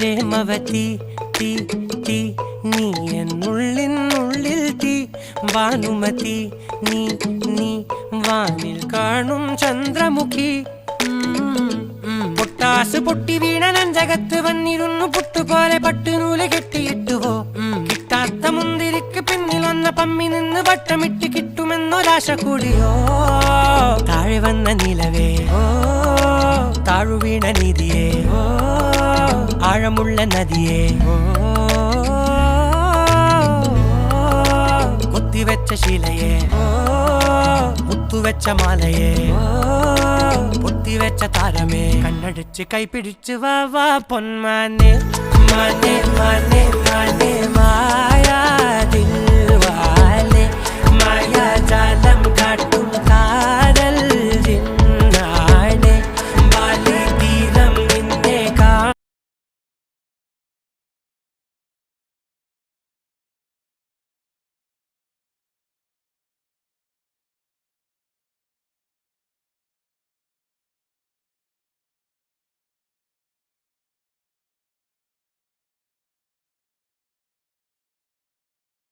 പ്രേമവതി തീ തീ നീ എന്നുള്ളിൽ തീ ഭാനുമതി നീ നീ വാനിൽ കാണും ചന്ദ്രമുഖി പൊട്ടാസ് പൊട്ടി വീണ നെഞ്ചകത്ത് വന്നിരുന്നു പുട്ടുപോലെ പട്ടുനൂല് കെട്ടിയിട്ടുവോ കിട്ടാത്ത മുന്തിരിക്ക് പിന്നിൽ വന്ന പമ്മി നിന്ന് വട്ടമിട്ട് കിട്ടുമെന്നൊരാശ കൂടിയോ താഴെ വന്ന നിലവേ താഴു വീണ നിധിയേ ആഴമുള്ള നദിയേ കൊത്തിവെച്ച ശിലയേ മുത്തുവെച്ച മാലയേ പൊത്തിവെച്ച താരമേ കണ്ണടിച്ച് കൈപിടിച്ച് വാ വാ പൊന്മാനെ മാനെ മാനെ മാനെ മായാ ദിൽവാലെ മായാ ജാലം കാട്ടി